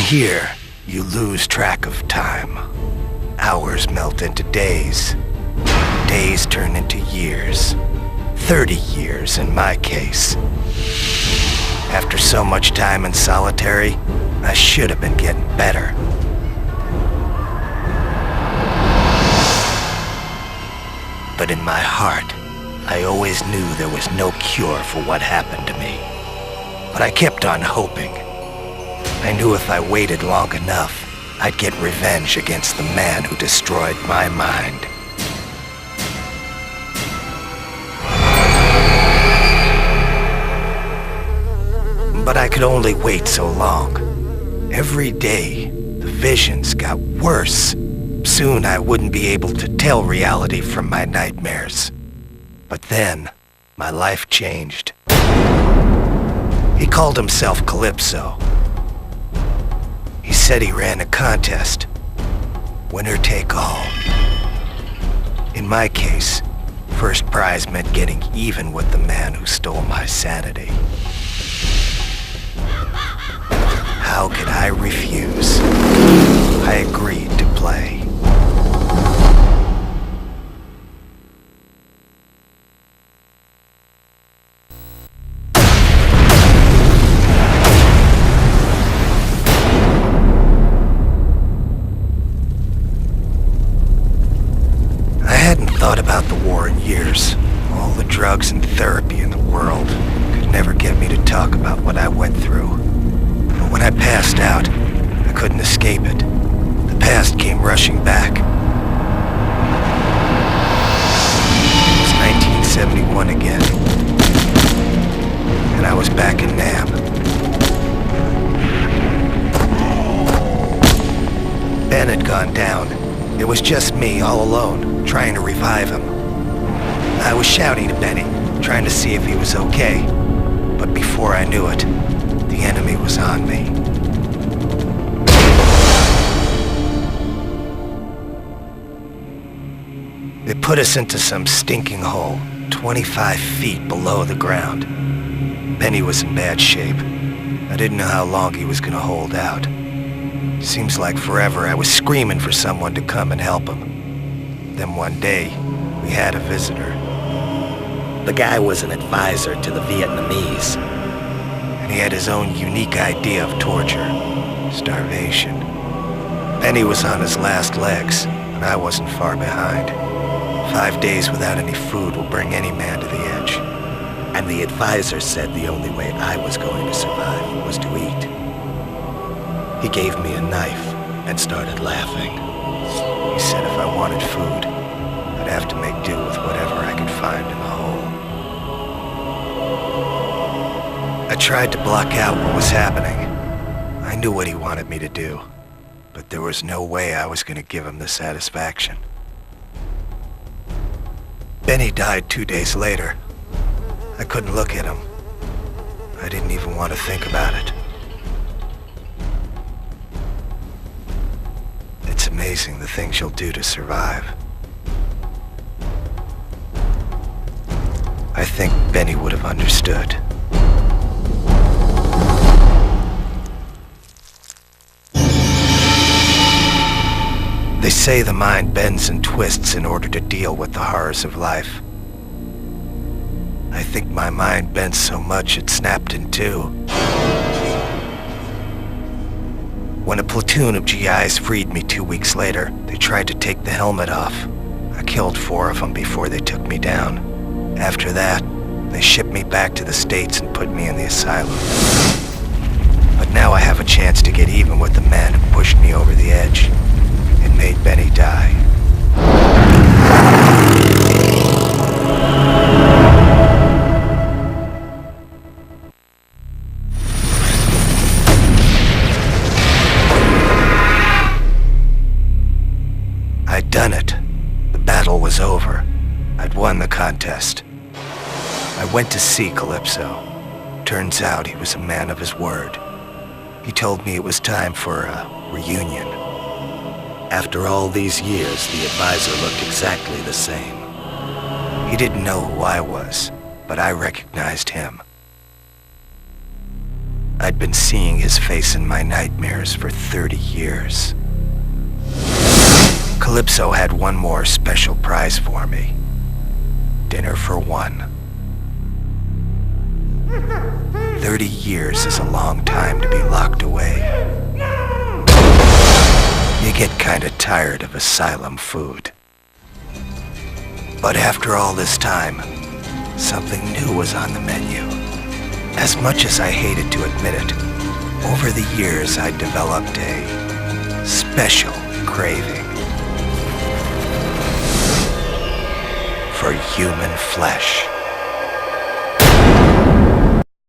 here, you lose track of time. Hours melt into days. Days turn into years. 30 years in my case. After so much time in solitary, I should have been getting better. But in my heart, I always knew there was no cure for what happened to me. But I kept on hoping. I knew if I waited long enough, I'd get revenge against the man who destroyed my mind. But I could only wait so long. Every day, the visions got worse. Soon I wouldn't be able to tell reality from my nightmares. But then, my life changed. He called himself Calypso. He said he ran a contest. Winner take all. In my case, first prize meant getting even with the man who stole my sanity. How could I refuse? I agreed to play. I hadn't thought about the war in years. All the drugs and therapy in the world could never get me to talk about what I went through. But when I passed out, I couldn't escape it. The past came rushing back. It was 1971 again, and I was back in Nam. Ben had gone down. It was just me, all alone, trying to revive him. I was shouting to Benny, trying to see if he was okay. But before I knew it, the enemy was on me. They put us into some stinking hole, 25 feet below the ground. Benny was in bad shape. I didn't know how long he was gonna hold out. Seems like forever I was screaming for someone to come and help him. Then one day, we had a visitor. The guy was an advisor to the Vietnamese, and he had his own unique idea of torture, starvation. Benny was on his last legs, and I wasn't far behind. 5 days without any food will bring any man to the edge. And the advisor said the only way I was going to survive was to eat. He gave me a knife and started laughing. He said if I wanted food, I'd have to make do with whatever I could find in the hole. I tried to block out what was happening. I knew what he wanted me to do, but there was no way I was going to give him the satisfaction. Benny died 2 days later. I couldn't look at him. I didn't even want to think about it. It's amazing the things you'll do to survive. I think Benny would have understood. They say the mind bends and twists in order to deal with the horrors of life. I think my mind bent so much it snapped in two. When a platoon of GIs freed me 2 weeks later, they tried to take the helmet off. I killed 4 of them before they took me down. After that, they shipped me back to the States and put me in the asylum. But now I have a chance to get even with the man who pushed me over the edge and made Benny die. I'd done it. The battle was over. I'd won the contest. I went to see Calypso. Turns out he was a man of his word. He told me it was time for a reunion. After all these years, the advisor looked exactly the same. He didn't know who I was, but I recognized him. I'd been seeing his face in my nightmares for 30 years. Calypso had one more special prize for me. Dinner for one. 30 years is a long time to be locked away. You get kinda tired of asylum food. But after all this time, something new was on the menu. As much as I hated to admit it, over the years I developed a special craving for human flesh.